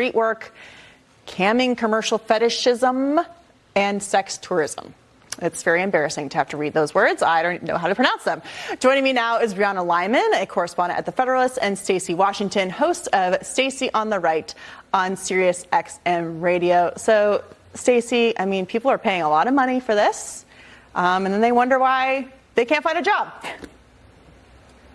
street work, camming commercial fetishism, and sex tourism. It's very embarrassing to have to read those words. I don't know how to pronounce them. Joining me now is Brianna Lyman, a correspondent at The Federalist, and Stacey Washington, host of Stacey on the Right on Sirius XM Radio. So, Stacey, I mean, people are paying a lot of money for this, and then they wonder why they can't find a job.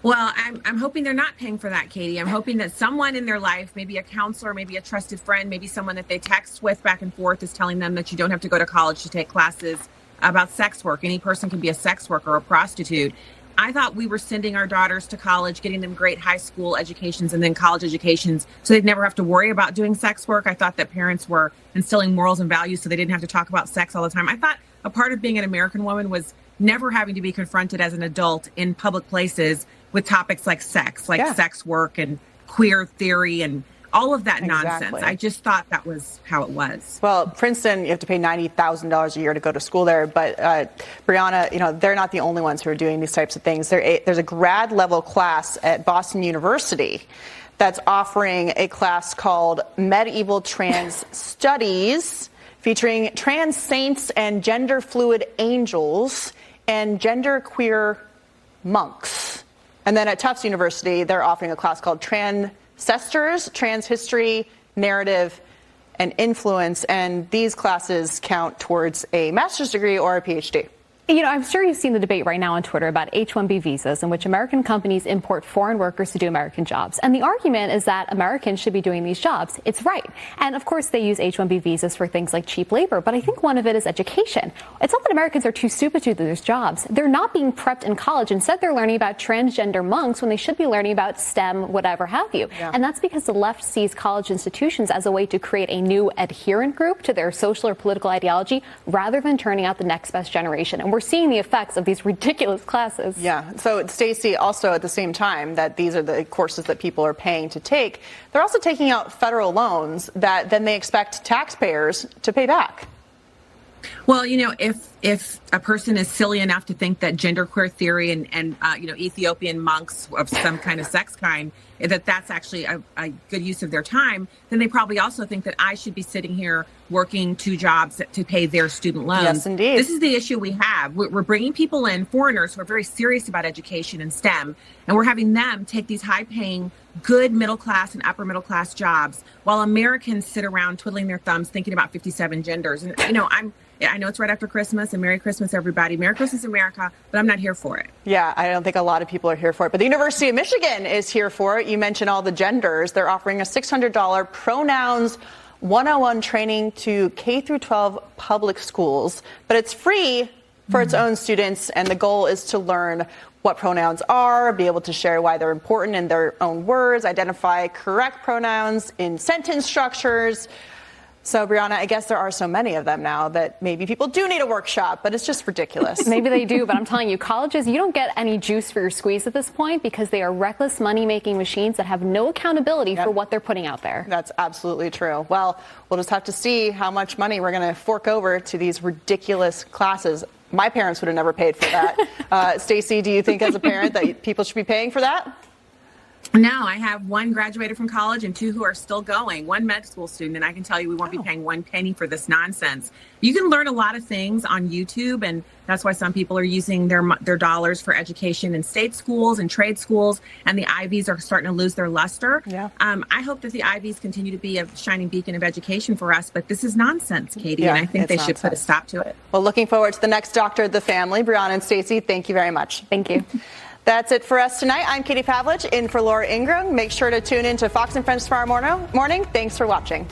Well, I'm hoping they're not paying for that, Katie. I'm hoping that someone in their life, maybe a counselor, maybe a trusted friend, maybe someone that they text with back and forth, is telling them that you don't have to go to college to take classes about sex work. Any person can be a sex worker or a prostitute. I thought we were sending our daughters to college, getting them great high school educations and then college educations so they'd never have to worry about doing sex work. I thought that parents were instilling morals and values so they didn't have to talk about sex all the time. I thought a part of being an American woman was never having to be confronted as an adult in public places with topics like sex, sex work and queer theory and all of that nonsense. I just thought that was how it was. Well, Princeton, you have to pay $90,000 a year to go to school there. But Brianna, you know, they're not the only ones who are doing these types of things. There's a grad level class at Boston University that's offering a class called Medieval Trans Studies, featuring trans saints and gender fluid angels and genderqueer monks. And then at Tufts University, they're offering a class called Transcestors, Trans History, Narrative, and Influence. And these classes count towards a master's degree or a PhD. You know, I'm sure you've seen the debate right now on Twitter about H-1B visas in which American companies import foreign workers to do American jobs. And the argument is that Americans should be doing these jobs. It's right. And of course, they use H-1B visas for things like cheap labor. But I think one of it is education. It's not that Americans are too stupid to do these jobs. They're not being prepped in college. Instead, they're learning about transgender monks when they should be learning about STEM, whatever have you. Yeah. And that's because the left sees college institutions as a way to create a new adherent group to their social or political ideology rather than turning out the next best generation. And we're seeing the effects of these ridiculous classes. Yeah. So, Stacey, also at the same time that these are the courses that people are paying to take, they're also taking out federal loans that then they expect taxpayers to pay back. Well, you know, if a person is silly enough to think that genderqueer theory and Ethiopian monks of some kind of sex kind, that's actually a good use of their time, then they probably also think that I should be sitting here working two jobs to pay their student loans. Yes, indeed. This is the issue we have. We're bringing people in, foreigners who are very serious about education and STEM, and we're having them take these high-paying, good middle-class and upper-middle-class jobs while Americans sit around twiddling their thumbs thinking about 57 genders. And, you know, I know it's right after Christmas, and Merry Christmas, everybody. Merry Christmas, America, but I'm not here for it. Yeah, I don't think a lot of people are here for it. But the University of Michigan is here for it. You mentioned all the genders. They're offering a $600 pronouns 101 training to K through 12 public schools. But it's free for its own students, and the goal is to learn what pronouns are, be able to share why they're important in their own words, identify correct pronouns in sentence structures. So, Brianna, I guess there are so many of them now that maybe people do need a workshop, but it's just ridiculous. Maybe they do, but I'm telling you, colleges, you don't get any juice for your squeeze at this point because they are reckless money-making machines that have no accountability for what they're putting out there. That's absolutely true. Well, we'll just have to see how much money we're going to fork over to these ridiculous classes. My parents would have never paid for that. Stacey, do you think as a parent that people should be paying for that? No, I have one graduated from college and two who are still going, one med school student, and I can tell you we won't be paying one penny for this nonsense. You can learn a lot of things on YouTube, and that's why some people are using their dollars for education in state schools and trade schools, and the Ivies are starting to lose their luster. Yeah. I hope that the Ivies continue to be a shining beacon of education for us, but this is nonsense, Katie, and I think they should put a stop to it. Well, looking forward to the next Doctor of the Family. Brianna and Stacey, thank you very much. Thank you. That's it for us tonight. I'm Katie Pavlich, in for Laura Ingram. Make sure to tune in to Fox and Friends tomorrow morning. Thanks for watching.